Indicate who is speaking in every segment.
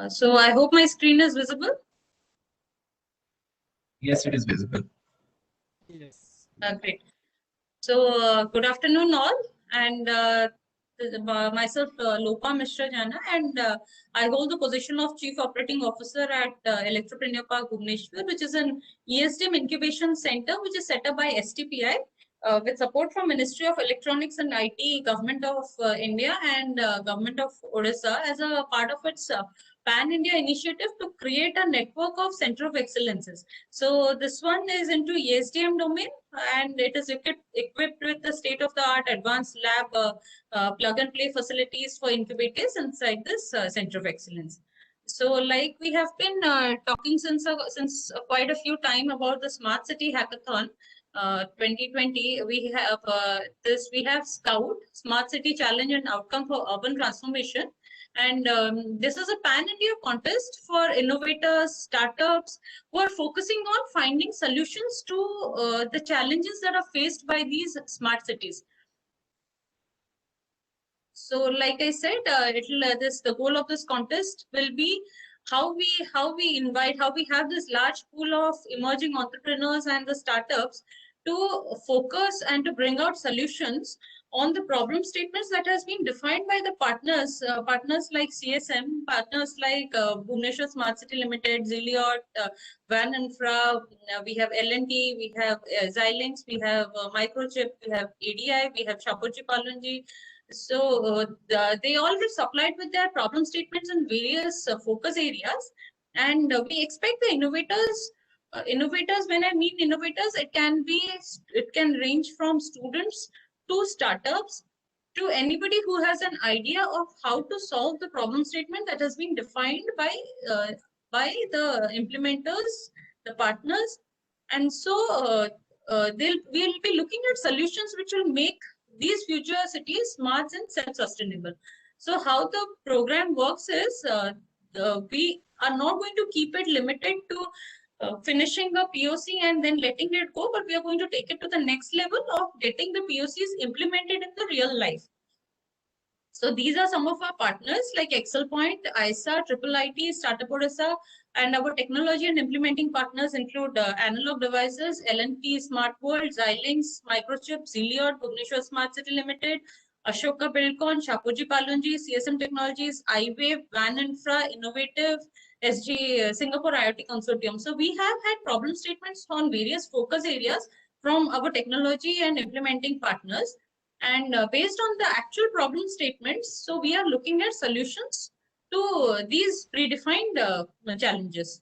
Speaker 1: So I hope my screen is visible.
Speaker 2: Yes, it is visible.
Speaker 3: Yes.
Speaker 1: Great. So good afternoon all, and myself Lopa Mishra Jana, and I hold the position of Chief Operating Officer at Electropreneur Park Bhubaneswar, which is an ESDM incubation center which is set up by STPI with support from Ministry of Electronics and IT, Government of India and Government of Odisha as a part of its Pan-India initiative to create a network of Center of Excellences. So this one is into ESDM domain, and it is equipped with the state-of-the-art advanced lab plug-and-play facilities for incubators inside this Center of Excellence. So, like we have been talking since quite a few time about the Smart City Hackathon 2020, we have Scout Smart City Challenge and Outcome for Urban Transformation, and this is a pan-India contest for innovators, startups who are focusing on finding solutions to the challenges that are faced by these smart cities. So, like I said, the goal of this contest will be how we have this large pool of emerging entrepreneurs and the startups to focus and to bring out solutions on the problem statements that has been defined by the partners like CSM, partners like Bhubaneswar Smart City Limited, Zilliot, Van Infra, we have L&T, we have Xilinx, we have Microchip, we have ADI, we have Shapoorji Pallonji. So they all were supplied with their problem statements in various focus areas, and we expect the innovators. Innovators, when I mean innovators, it can range from students to startups to anybody who has an idea of how to solve the problem statement that has been defined by the implementers, the partners, and so we'll be looking at solutions which will make these future cities smart and self-sustainable. So how the program works is we are not going to keep it limited to finishing a POC and then letting it go, but we are going to take it to the next level of getting the POCs implemented in the real life. So these are some of our partners like ExcelPoint, ISA, Triple IT, Startup Odisha, and our technology and implementing partners include Analog Devices, L&T Smart World, Xilinx, Microchip, Zilliot, Bhubaneswar Smart City Limited, Ashoka Buildcon, Shapoorji Pallonji, CSM Technologies, iWave, Van Infra, Innovative, SG Singapore IoT Consortium. So we have had problem statements on various focus areas from our technology and implementing partners. And based on the actual problem statements, so we are looking at solutions to these predefined challenges.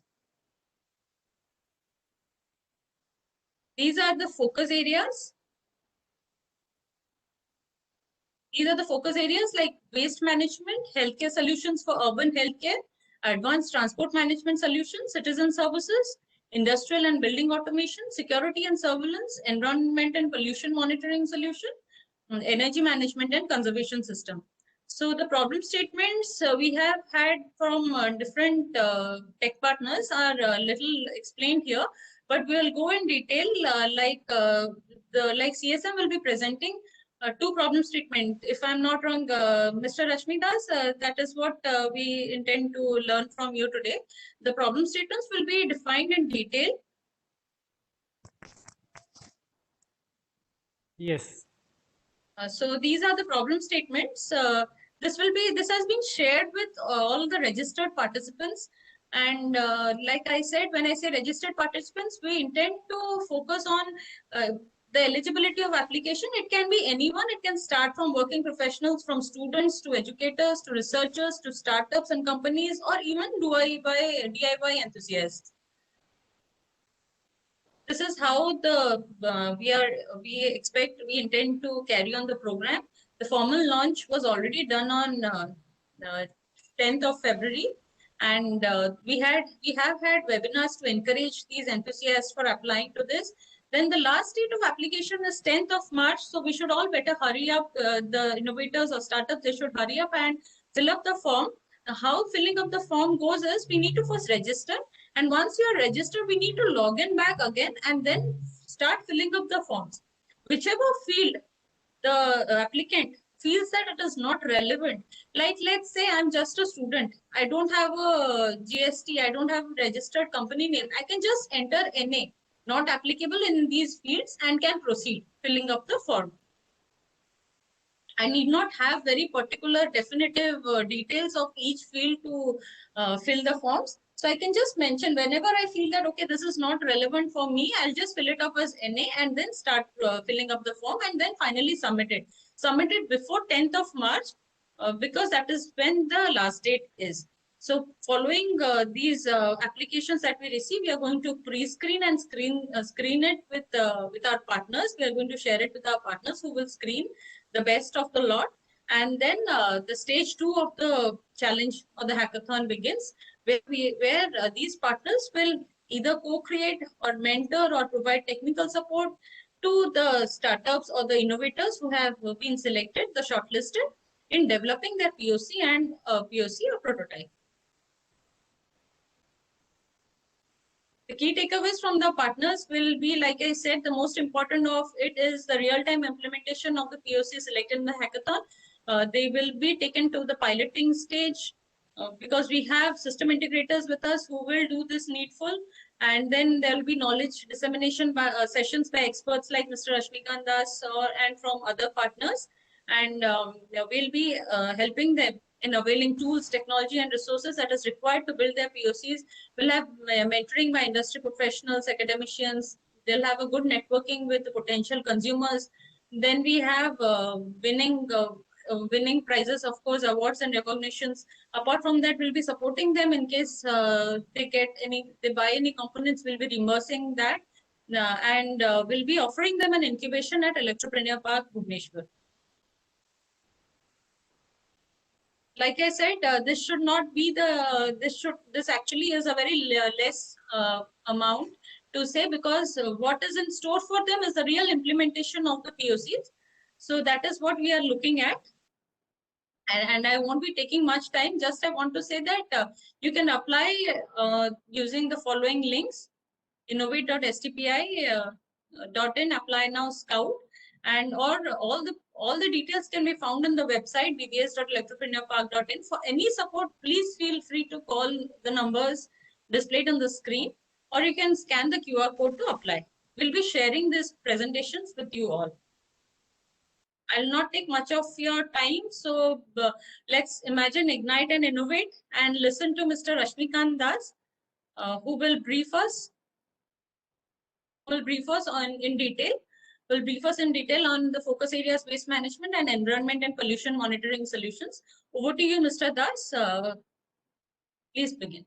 Speaker 1: These are the focus areas. These are the focus areas like waste management, healthcare solutions for urban healthcare, advanced transport management solutions, citizen services, industrial and building automation, security and surveillance, environment and pollution monitoring solution, energy management and conservation system. So the problem statements we have had from different tech partners are little explained here, but we will go in detail like CSM will be presenting two problem statement. If I'm not wrong, Mr. Rashmi Das, that is what we intend to learn from you today. The problem statements will be defined in detail.
Speaker 3: Yes.
Speaker 1: So these are the problem statements. This has been shared with all the registered participants. And like I said, when I say registered participants, we intend to focus on the eligibility of application. It can be anyone. It can start from working professionals, from students to educators to researchers to startups and companies, or even DIY enthusiasts. This is how we intend to carry on the program. The formal launch was already done on 10th of February, and we have had webinars to encourage these enthusiasts for applying to this. Then the last date of application is 10th of March, so we should all better hurry up. The innovators or startups, they should hurry up and fill up the form. How filling up the form goes is we need to first register, and once you are registered, we need to log in back again and then start filling up the forms. Whichever field the applicant feels that it is not relevant, like let's say I'm just a student, I don't have a GST, I don't have a registered company name, I can just enter NA, not applicable in these fields, and can proceed filling up the form. I need not have very particular definitive details of each field to fill the forms. So I can just mention whenever I feel that, okay, this is not relevant for me, I'll just fill it up as NA and then start filling up the form and then finally submit it. Submit it before 10th of March because that is when the last date is. So following these applications that we receive, we are going to pre-screen and screen it with our partners. We are going to share it with our partners who will screen the best of the lot. And then the stage 2 of the challenge or the hackathon begins, where these partners will either co-create or mentor or provide technical support to the startups or the innovators who have been selected, the shortlisted, in developing their POC and POC or prototype. The key takeaways from the partners will be, like I said, the most important of it is the real-time implementation of the POC selected in the hackathon. They will be taken to the piloting stage because we have system integrators with us who will do this needful. And then there will be knowledge dissemination by sessions by experts like Mr. Rashmikant Das and from other partners. And we'll be helping them in availing tools, technology, and resources that is required to build their POCs. We'll have mentoring by industry professionals, academicians. They'll have a good networking with the potential consumers. Then we have winning prizes, of course, awards and recognitions. Apart from that, we'll be supporting them in case they buy any components. We'll be reimbursing that, and we'll be offering them an incubation at Electropreneur Park, Bhubaneswar. Like I said, this should not be this actually is a very less amount to say, because what is in store for them is the real implementation of the POCs. So that is what we are looking at. And I won't be taking much time. Just I want to say that you can apply using the following links: innovate.stpi.in, apply now, Scout, and or all the details can be found on the website bbs.electropreneurpark.in. For any support, please feel free to call the numbers displayed on the screen, or you can scan the QR code to apply. We'll be sharing these presentations with you all. I'll not take much of your time, so let's imagine, ignite, and innovate, and listen to Mr. Rashmikant Das, who will brief us. In detail. Will brief us in detail on the focus areas: waste management and environment and pollution monitoring solutions. Over to you, Mr. Das. Please begin.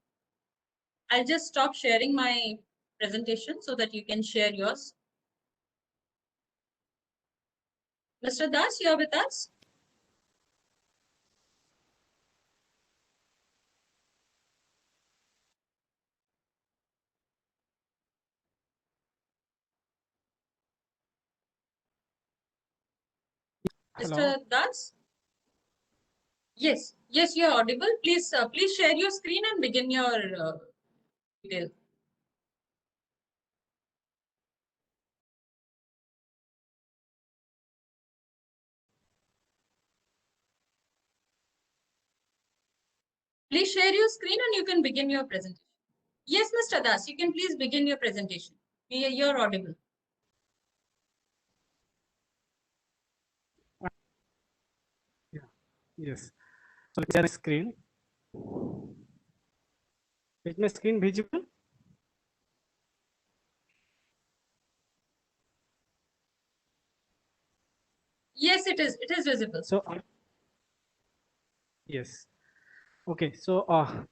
Speaker 1: I'll just stop sharing my presentation so that you can share yours. Mr. Das, you are with us?
Speaker 3: Hello.
Speaker 1: Mr. Das? Yes, you're audible. Please share your screen and begin your detail. Please share your screen and you can begin your presentation. Yes, Mr. Das, you can please begin your presentation. You're audible.
Speaker 3: Yeah. Yes. So share my screen. Is my screen visible?
Speaker 1: Yes, it is. It is visible.
Speaker 3: So yes. Okay. So our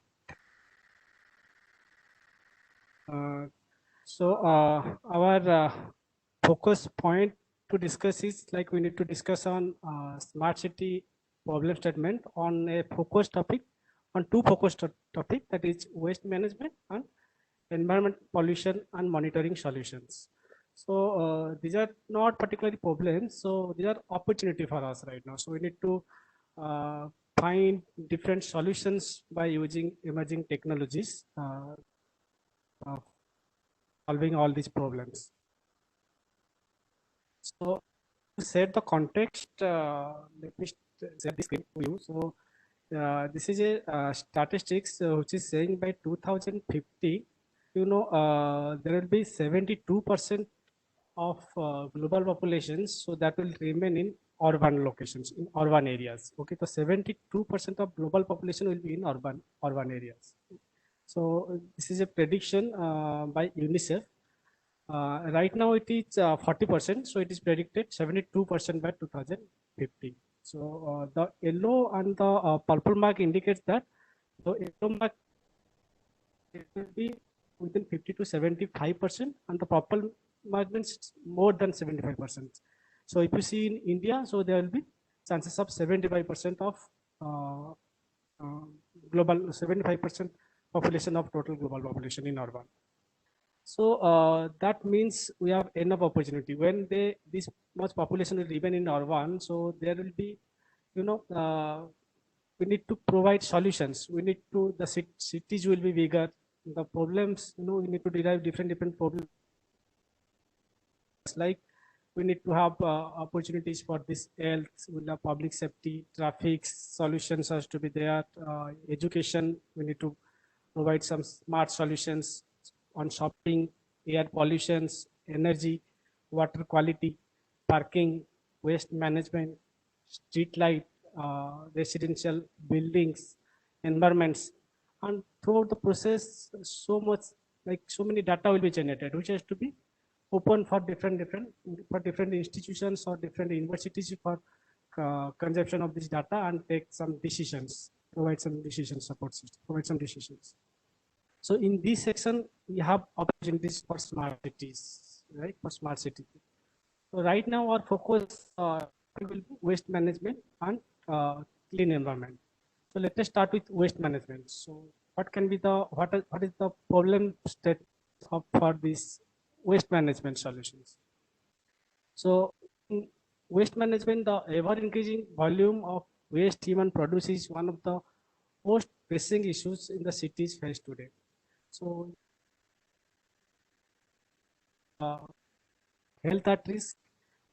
Speaker 3: focus point to discuss is, like, we need to discuss on smart city problem statement on a focus topic, on two focus topic, that is waste management and environment pollution and monitoring solutions. So these are not particularly problems, so these are opportunity for us right now. So we need to find different solutions by using emerging technologies, solving all these problems. So to set the context, let me share this screen to you. So this is a statistics which is saying by 2050, there will be 72% of global populations, so that will remain in urban locations, in urban areas. Okay, so 72% of global population will be in urban areas. So this is a prediction by UNICEF. Right now it is 40%, so it is predicted 72% by 2050. So the yellow and the purple mark indicates that the yellow mark it will be within 50 to 75%, and the purple mark means more than 75%. So if you see in India, so there will be chances of 75% of uh, global 75% population of total global population in urban. So that means we have enough opportunity when this much population will remain in urban. So there will be, we need to provide solutions. We need to the cities will be bigger. The problems, we need to derive different problems. Like we need to have opportunities for this health, public safety, traffic solutions has to be there. Education, we need to provide some smart solutions on shopping, air pollutions, energy, water quality, parking, waste management, street light, residential buildings, environments. And throughout the process, so many data will be generated, which has to be open for different institutions or different universities for consumption of this data and take some decisions, provide some decision support system, provide some decisions. So in this section, we have opportunities for smart cities, right? For smart cities. So right now our focus will be waste management and clean environment. So let us start with waste management. So what can be what is the problem state for this waste management solutions? So in waste management, the ever increasing volume of waste human produce is one of the most pressing issues in the cities faced today. So health at risk,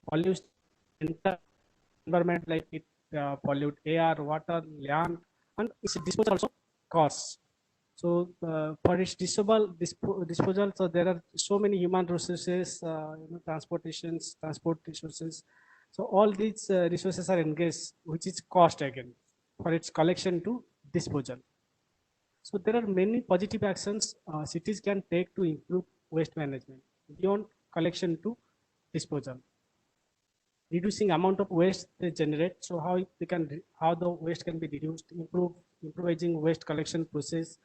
Speaker 3: pollution, environment like it pollute air, water, land, and its disposal also costs. So for its disposal, so there are so many human resources, transport resources. So all these resources are engaged, which is cost again for its collection to disposal. So there are many positive actions cities can take to improve waste management beyond collection to disposal. Reducing amount of waste they generate. So how the waste can be reduced, improving waste collection process,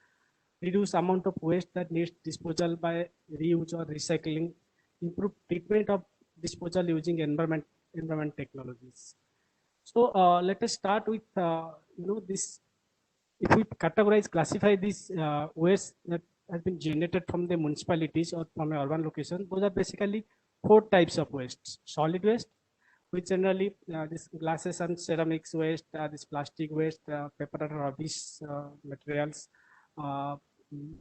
Speaker 3: reduce amount of waste that needs disposal by reuse or recycling, improve treatment of disposal using environment technologies. So let us start with this. If we classify this waste that has been generated from the municipalities or from an urban location, those are basically 4 types of waste. Solid waste, which generally this glasses and ceramics waste, this plastic waste, paper and rubbish materials,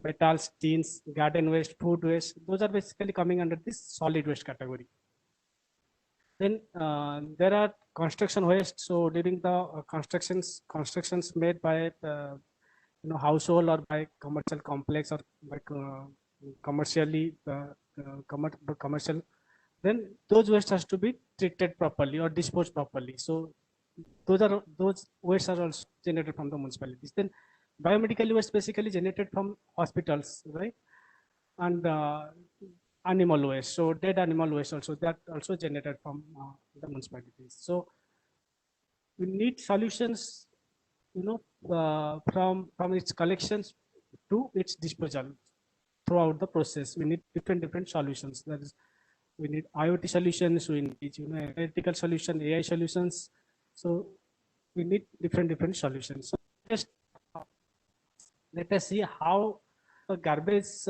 Speaker 3: metals, tins, garden waste, food waste. Those are basically coming under this solid waste category. Then there are construction waste. So during the constructions made by household or by commercial complex or by commercial, then those waste has to be treated properly or disposed properly. So those wastes are also generated from the municipalities. Then biomedical waste basically generated from hospitals, right? And animal waste, so dead animal waste also, that also generated from the municipalities. So we need solutions, from its collections to its disposal. Throughout the process, we need different solutions. That is, we need IoT solutions, we need analytical solution, AI solutions. So we need different solutions. So just let us see how the garbage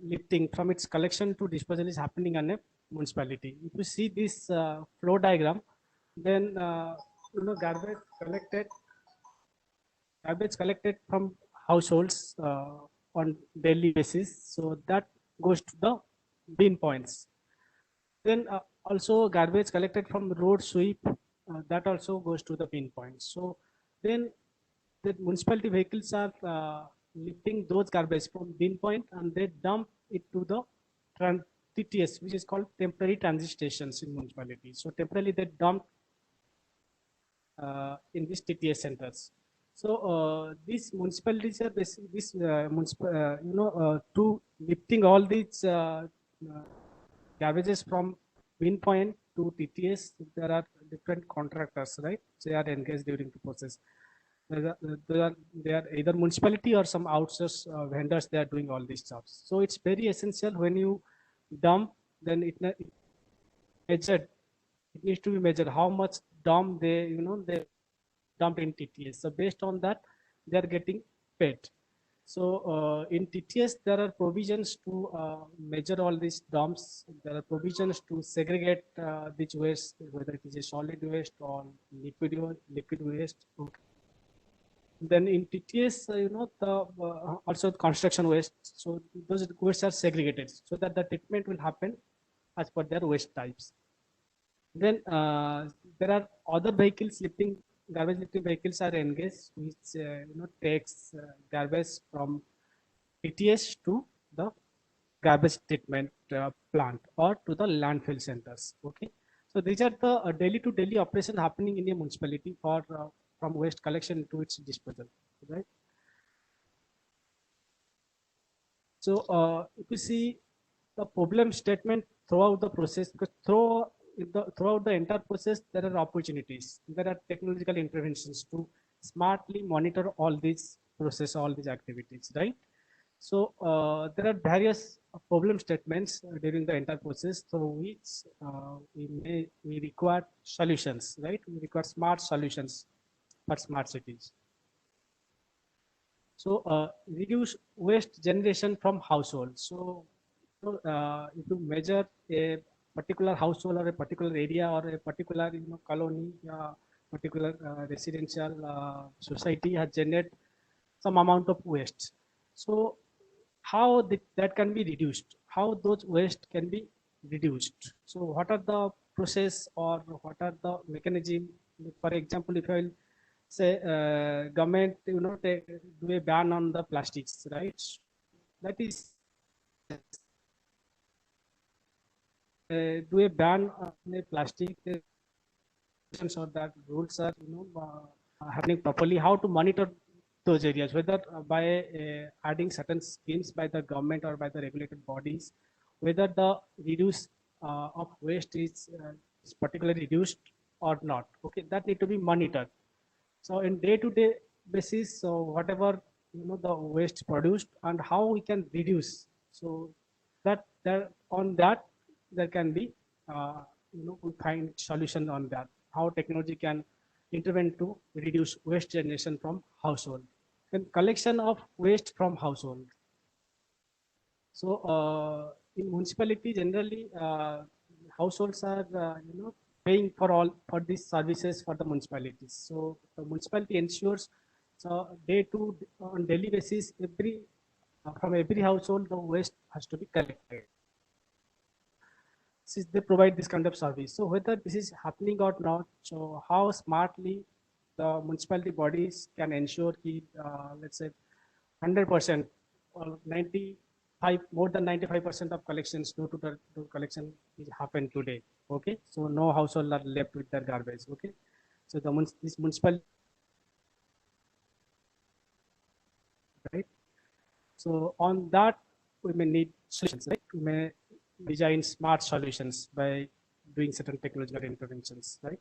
Speaker 3: lifting from its collection to disposal is happening in a municipality. If you see this flow diagram, then garbage collected from households on daily basis, so that goes to the bin points. Then also garbage collected from road sweep, that also goes to the bin point. So then the municipality vehicles are lifting those garbage from bin point and they dump it to the TTS, which is called temporary transit stations in municipality. So temporarily they dump in these TTS centers. So these municipalities are basically this to lifting all these garbages from bin point to TTS. There are different contractors, right? They are engaged during the process. They are either municipality or some outsourced vendors. They are doing all these jobs. So it's very essential when you dump, then it measured. It needs to be measured how much dump they dump in TTS. So based on that, they are getting paid. So in TTS, there are provisions to measure all these dumps. There are provisions to segregate this waste, whether it is a solid waste or liquid waste. Okay. Then in TTS, the also construction waste. So those wastes are segregated so that the treatment will happen as per their waste types. Then there are other vehicles lifting garbage lifting vehicles are engaged, which takes garbage from TTS to the garbage treatment plant or to the landfill centers. Okay, so these are the daily to daily operation happening in a municipality for from waste collection to its disposal. Right. So if you see the problem statement throughout the process, because throughout the entire process, there are opportunities. There are technological interventions to smartly monitor all these process, all these activities, right? So there are various problem statements during the entire process, so which we require solutions, right? We require smart solutions for smart cities. So reduce waste generation from households. So if you measure a particular household or a particular area or a particular colony, particular residential society has generated some amount of waste. So how that can be reduced? How those waste can be reduced? So what are the process or what are the mechanism? For example, if I will say government do a ban on the plastics, right? That is do a ban on a plastic or that rules are happening properly. How to monitor those areas, whether by adding certain schemes by the government or by the regulated bodies, whether the reduce of waste is particularly reduced or not. Okay, that need to be monitored. So in day-to-day basis, so whatever the waste produced and how we can reduce. So that there on that there can be we find solution on that. How technology can intervene to reduce waste generation from household. And collection of waste from household. So in municipality generally households are paying for all for these services for the municipalities. So the municipality ensures so on daily basis from every household the waste has to be collected. Since they provide this kind of service, so whether this is happening or not, so how smartly the municipality bodies can ensure that let's say 100% or 95 more than 95% of collections door to door collection is happen today. Okay, so no household are left with their garbage. Okay, so this municipal, right? So on that we may need solutions, right? We may design smart solutions by doing certain technological interventions, right?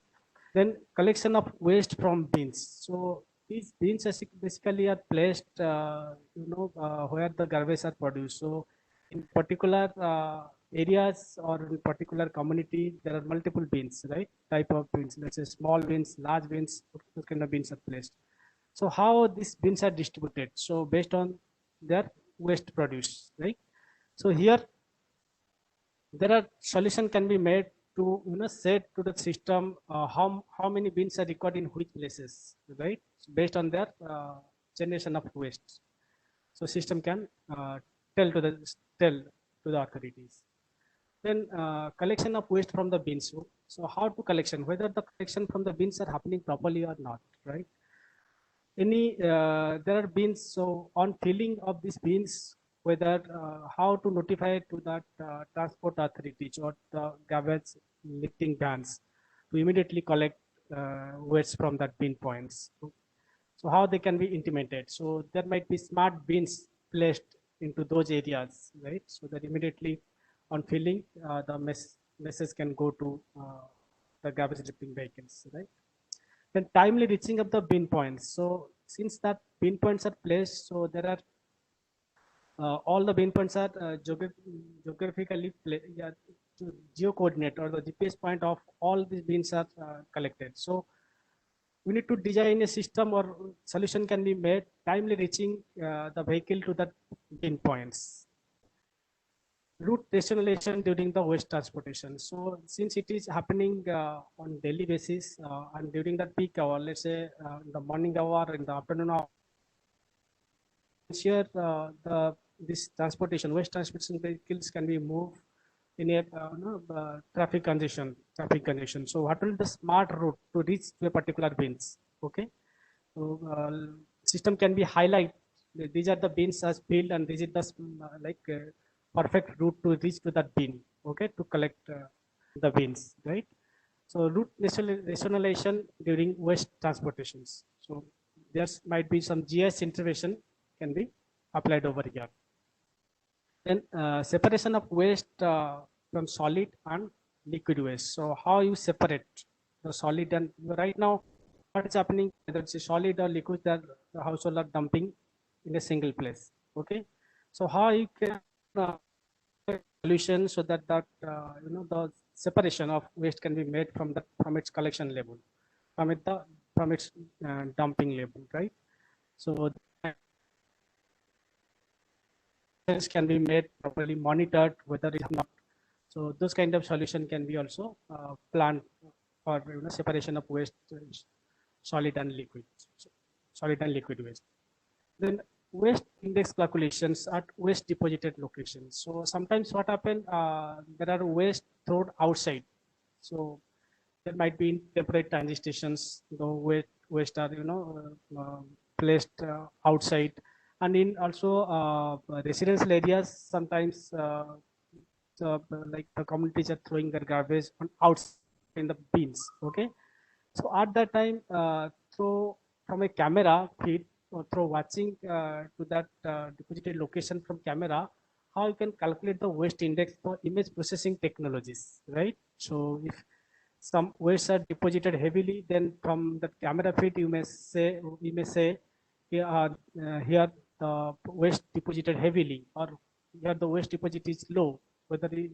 Speaker 3: Then collection of waste from bins. So these bins basically are placed, where the garbage are produced. So in particular areas or in particular community, there are multiple bins, right? Type of bins, let's say small bins, large bins, those kind of bins are placed. So how these bins are distributed? So based on their waste produced, right? So here there are solution can be made to set to the system how many bins are required in which places, right? So based on their generation of waste, so system can tell to the authorities. Then collection of waste from the bins. So how to collection, whether the collection from the bins are happening properly or not, right? There are bins, so on filling of these bins, whether how to notify to that transport authorities or the garbage lifting vans to immediately collect waste from that bin points. So how they can be implemented? So there might be smart bins placed into those areas, right? So that immediately on filling, the message can go to the garbage lifting vehicles, right? Then timely reaching of the bin points. So since that bin points are placed, so there are all the bin points are geographically yeah, geo coordinate or the GPS point of all these bins are collected. So we need to design a system or solution can be made timely reaching the vehicle to the bin points. Route rationalization during the waste transportation. So since it is happening on daily basis and during the peak hour, let's say in the morning hour, in the afternoon hour, ensure this transportation, waste transportation vehicles can be moved in a traffic congestion. So what will the smart route to reach to a particular bins? Okay, so system can be highlight. These are the bins as filled, and this is the perfect route to reach to that bin. Okay, to collect the bins, right? So route rationalization during waste transportations. So there might be some GIS intervention can be applied over here. Then separation of waste from solid and liquid waste. So how you separate the solid and right now what is happening, whether it's a solid or liquid, that the household are dumping in a single place. Okay, so how you can solution so that the separation of waste can be made from its collection level, from its dumping level, right? So can be made properly monitored whether it is not. So those kind of solution can be also planned for separation of waste, solid and liquid, solid and liquid waste. Then waste index calculations at waste deposited locations. So sometimes what happen, there are waste thrown outside. So there might be in temporary transit stations, the waste are placed outside, and in also residential areas sometimes like the communities are throwing their garbage on outside in the bins. Okay, so at that time through from a camera feed or through watching to that deposited location from camera, how you can calculate the waste index for image processing technologies, right? So if some waste are deposited heavily, then from the camera feed you may say here the waste deposited heavily, or here the waste deposit is low, whether it,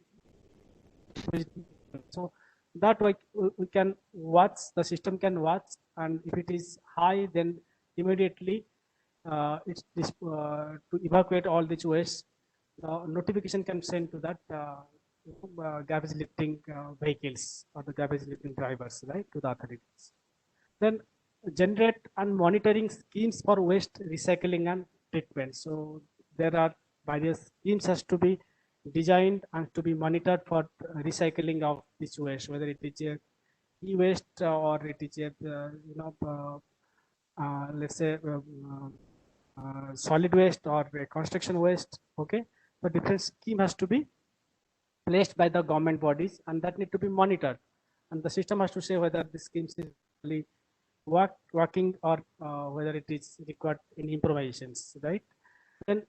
Speaker 3: so that way we can watch, the system can watch, and if it is high, then immediately it's this to evacuate all these waste. Notification can send to that garbage lifting vehicles or the garbage lifting drivers, right, to the authorities. Then generate and monitoring schemes for waste recycling and treatment. So there are various schemes has to be designed and to be monitored for recycling of this waste, whether it is a e-waste or it is a let's say solid waste or a construction waste. Okay, so different scheme has to be placed by the government bodies, and that need to be monitored, and the system has to say whether the schemes is really working or whether it is required in improvisations, right? Then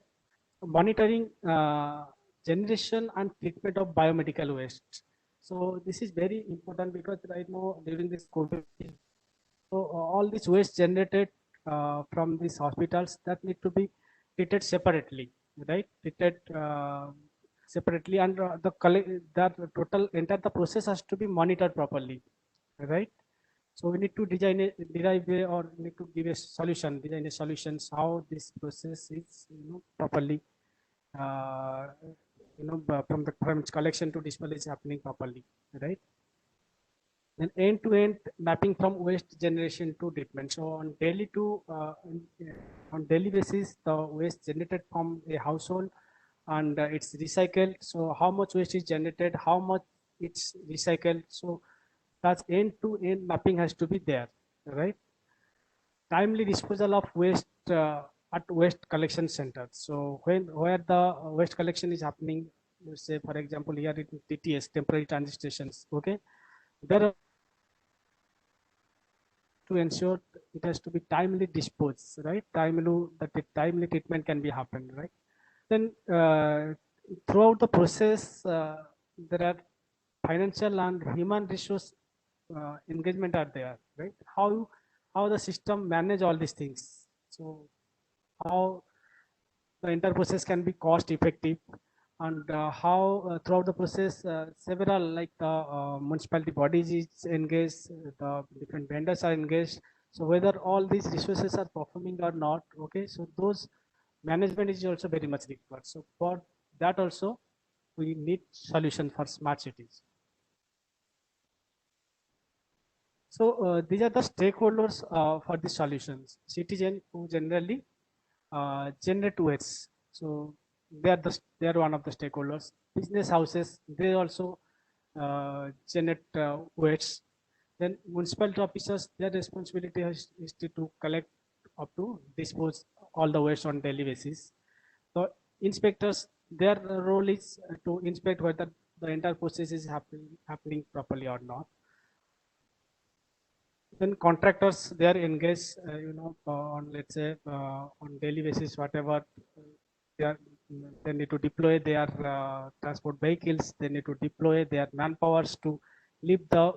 Speaker 3: monitoring generation and treatment of biomedical waste. So this is very important because right now during this COVID, so all this waste generated from these hospitals, that need to be treated separately, right? Treated separately, and that total entire the process has to be monitored properly, right? So we need to derive a, or need to give a solution, design a solutions how this process is properly from its collection to disposal is happening properly, right? Then end-to-end mapping from waste generation to treatment. So on daily basis, the waste generated from a household and it's recycled. So how much waste is generated, how much it's recycled. So that's end-to-end mapping has to be there, right? Timely disposal of waste at waste collection centers. So where the waste collection is happening, let's say for example here in TTS, temporary transit stations, okay, there are to ensure it has to be timely disposed, right? Timely treatment can be happened, right? Then throughout the process, there are financial and human resource engagement are there, right? How the system manage all these things. So how the entire process can be cost effective, and how throughout the process several like the municipality bodies is engaged, the different vendors are engaged. So whether all these resources are performing or not, okay, so those management is also very much required. So for that also we need solution for smart cities. So these are the stakeholders for the solutions. Citizen who generally generate waste. So they are one of the stakeholders. Business houses, they also generate waste. Then municipality officers, their responsibility is to collect up to dispose all the waste on daily basis. So inspectors, their role is to inspect whether the entire process is happening properly or not. Then contractors, they are engaged, on let's say on daily basis, whatever they are, they need to deploy their transport vehicles. They need to deploy their manpowers to lift the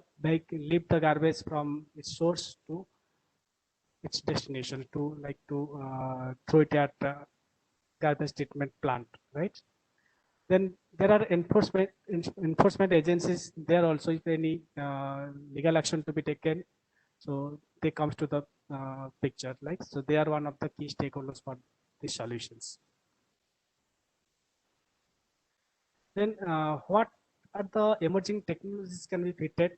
Speaker 3: garbage from its source to its destination, to throw it at garbage treatment plant, right? Then there are enforcement agencies there also. If any legal action to be taken, so they comes to the picture, like, so they are one of the key stakeholders for these solutions. Then what are the emerging technologies can be fitted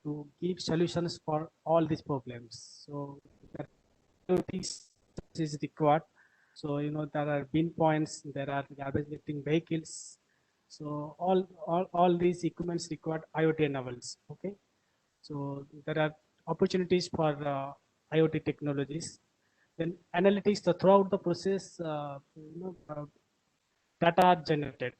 Speaker 3: to give solutions for all these problems? So is required. So there are bin points, there are garbage lifting vehicles. So all these equipments required IoT enables. Okay, so there are opportunities for IoT technologies. Then analytics, throughout the process, data are generated.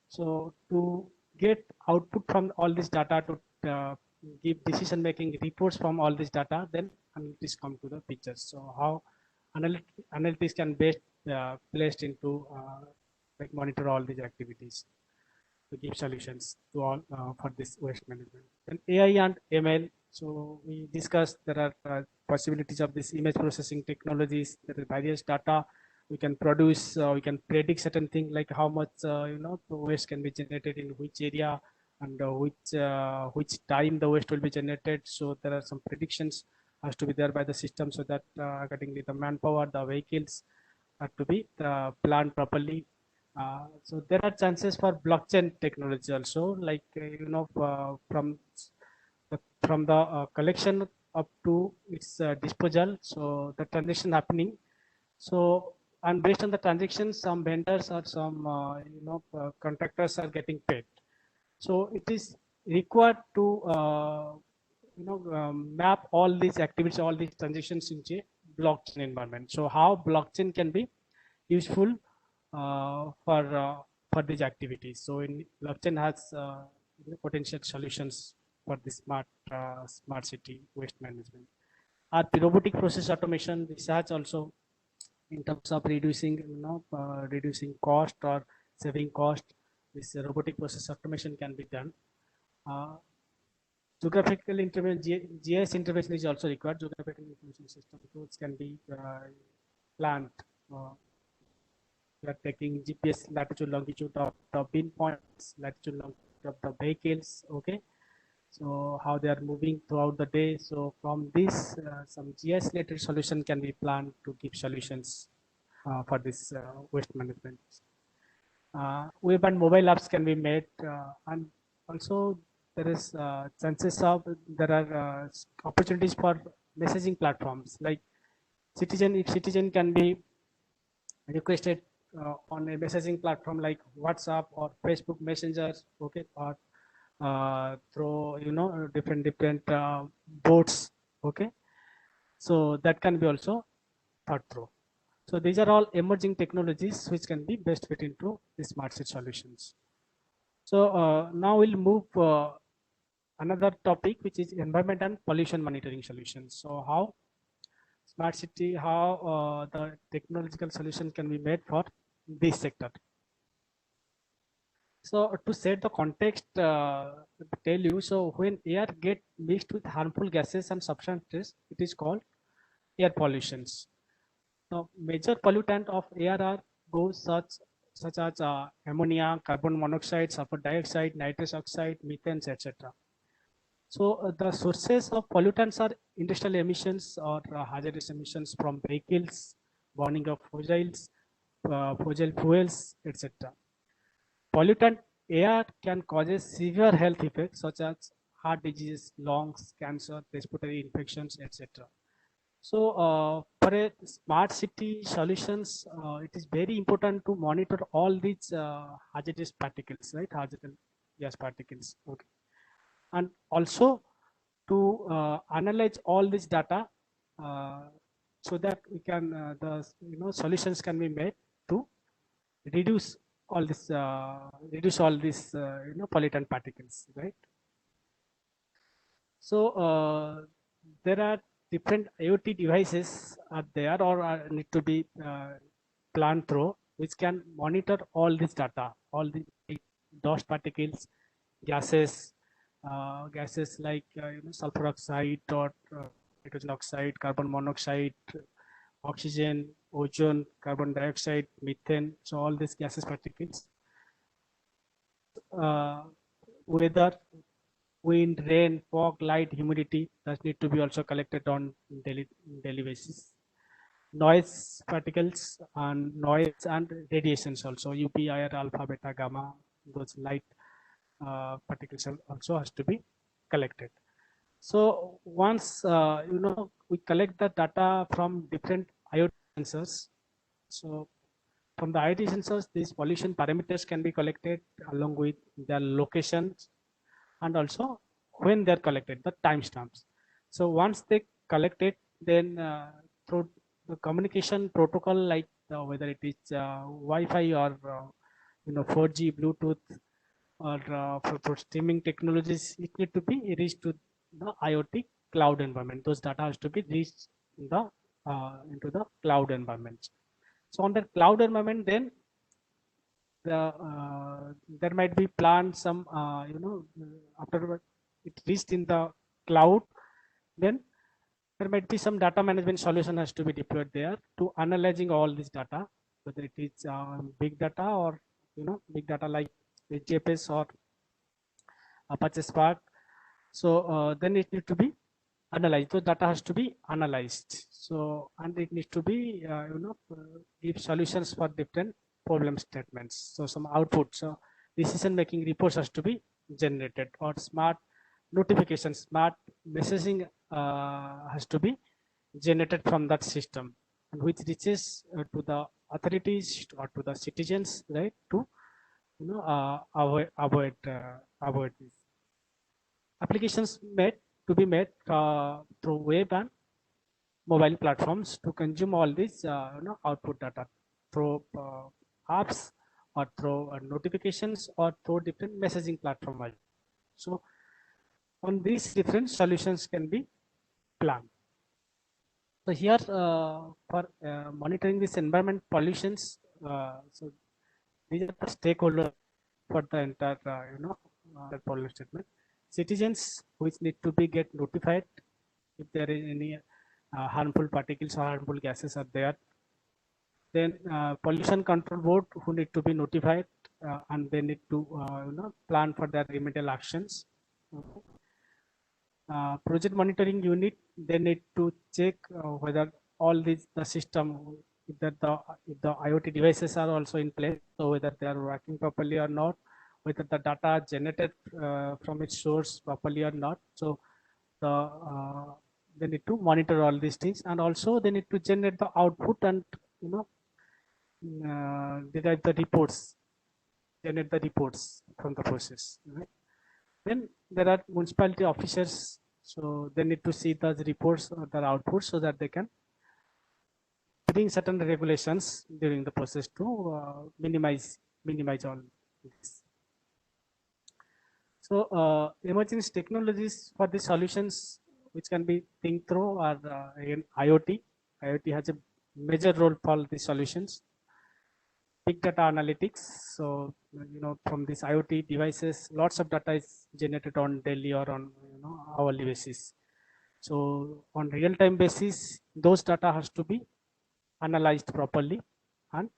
Speaker 3: So to get output from all this data, to give decision making reports from all this data, then analytics come to the picture. So how analytics can best placed into like monitor all these activities to give solutions to all for this waste management. And AI and ML. So we discussed there are possibilities of this image processing technologies. There are various data we can produce. We can predict certain things like how much the waste can be generated in which area, and which time the waste will be generated. So there are some predictions has to be there by the system, so that accordingly the manpower, the vehicles have to be planned properly. So there are chances for blockchain technology also, like from the collection up to its disposal. So the transaction happening. So and based on the transactions, some vendors or some contractors are getting paid. So it is required to map all these activities, all these transactions into a blockchain environment. So how blockchain can be useful for these activities. So in blockchain has potential solutions for the smart city waste management. Our robotic process automation research also, in terms of reducing cost or saving cost, this robotic process automation can be done. Geographical intervention, GIS intervention is also required. Geographical information system tools can be planned. We are taking GPS latitude, longitude of the pinpoints, latitude, longitude of the vehicles. Okay, so how they are moving throughout the day. So from this, some GIS related solution can be planned to give solutions for this waste management. Web and mobile apps can be made, and also there is chances of there are opportunities for messaging platforms like citizen. If citizen can be requested on a messaging platform like WhatsApp or Facebook Messenger, okay, or through different boats, okay. So that can be also thought through. So these are all emerging technologies which can be best fit into the smart city solutions. So now we'll move another topic, which is environment and pollution monitoring solutions. So how smart city, how the technological solution can be made for this sector. So to set the context, tell you, so when air get mixed with harmful gases and substances, it is called air pollutions. Now, major pollutant of air are those such as ammonia, carbon monoxide, sulfur dioxide, nitrous oxide, methane, etc. So the sources of pollutants are industrial emissions or hazardous emissions from vehicles, burning of fossil fuels, etc. Pollutant air can cause severe health effects such as heart disease, lungs, cancer, respiratory infections, etc. So for a smart city solutions, it is very important to monitor all these hazardous particles, right? Hazardous gas particles. Okay. And also to analyze all this data uh, so that we can the solutions can be made to reduce all these pollutant particles, right? So there are different IoT devices are there or need to be planned through, which can monitor all this data, all the dust particles, gases, gases like sulfur oxide or hydrogen oxide, carbon monoxide, oxygen, ozone, carbon dioxide, methane. So all these gases particles, weather, wind, rain, fog, light, humidity that need to be also collected on daily basis. Noise particles and noise and radiations also, UV, IR, alpha, beta, gamma, those light particles also has to be collected. So once we collect the data from different IoT sensors, so from the IoT sensors, these pollution parameters can be collected along with their locations and also when they're collected, the timestamps. So once they collect it, then through the communication protocol, like whether it is Wi-Fi or 4G, Bluetooth, or for streaming technologies, it need to be reached to the IoT cloud environment. Those data has to be reached in the into the cloud environment. So on the cloud environment, then there might be planned some after it reached in the cloud, then there might be some data management solution has to be deployed there to analyzing all this data, whether it is big data or big data like HDFS or Apache Spark. So then it needs to be analyzed. So data has to be analyzed. So and it needs to be give solutions for different problem statements. So some output. So decision making reports has to be generated, or smart notifications, smart messaging has to be generated from that system, and which reaches to the authorities or to the citizens, right? To avoid this. Applications made to be made through web and mobile platforms to consume all these output data through apps or through notifications or through different messaging platforms. So on these different solutions can be planned. So here for monitoring this environment pollutions, so these are the stakeholders for the entire that pollution statement. Citizens which need to be get notified if there is any harmful particles or harmful gases are there. Then pollution control board who need to be notified and they need to plan for their remedial actions. Okay. Project monitoring unit, they need to check whether all these the system, if the IoT devices are also in place, so whether they are working properly or not, whether the data generated from its source properly or not. So they need to monitor all these things, and also they need to generate the output and derive the reports, generate the reports from the process. Right? Then there are municipality officers, so they need to see the reports or the outputs so that they can bring certain regulations during the process to minimize all this. So emerging technologies for the solutions which can be think through are again IoT. IoT has a major role for the solutions. Big data analytics. So from these IoT devices, lots of data is generated on daily or on hourly basis. So on real-time basis, those data has to be analyzed properly, and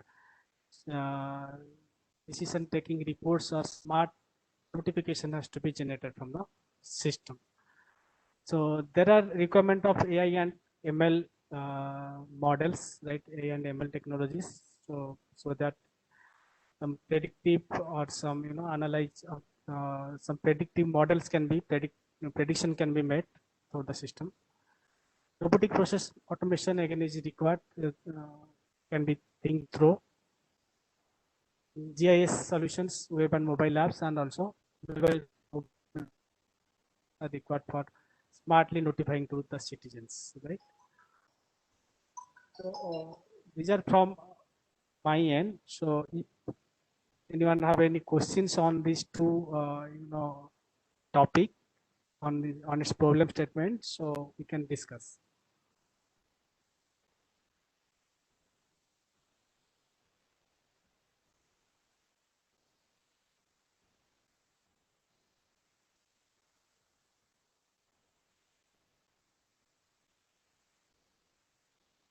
Speaker 3: decision-taking reports or smart notification has to be generated from the system. So there are requirement of AI and ML models, right? AI and ML technologies. So that some predictive or some analyze some predictive models can be prediction can be made through the system. Robotic process automation again is required, can be think through. GIS solutions, web and mobile apps, and also mobile are required for smartly notifying to the citizens, right? So these are from my end. So if anyone have any questions on these two, topic on its problem statement, so we can discuss.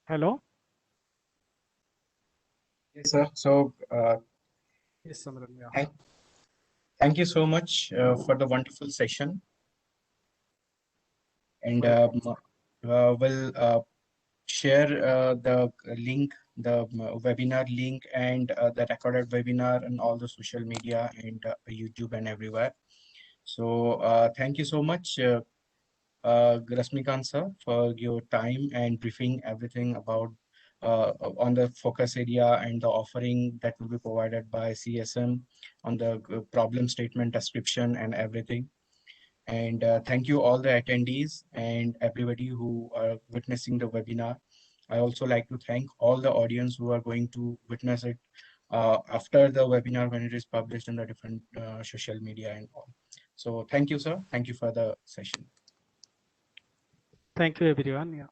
Speaker 3: Hello.
Speaker 2: Yes, sir. So,
Speaker 3: Yes, Samran. Yeah.
Speaker 2: thank you so much for the wonderful session. And we'll share the link, the webinar link, and the recorded webinar on all the social media and YouTube and everywhere. So, thank you so much, Rasmikant sir, for your time and briefing everything about on the focus area and the offering that will be provided by CSM on the problem statement description and everything. And thank you all the attendees and everybody who are witnessing the webinar. I also like to thank all the audience who are going to witness it after the webinar when it is published in the different social media and all. So thank you, sir. Thank you for the session.
Speaker 3: Thank you, everyone. Yeah.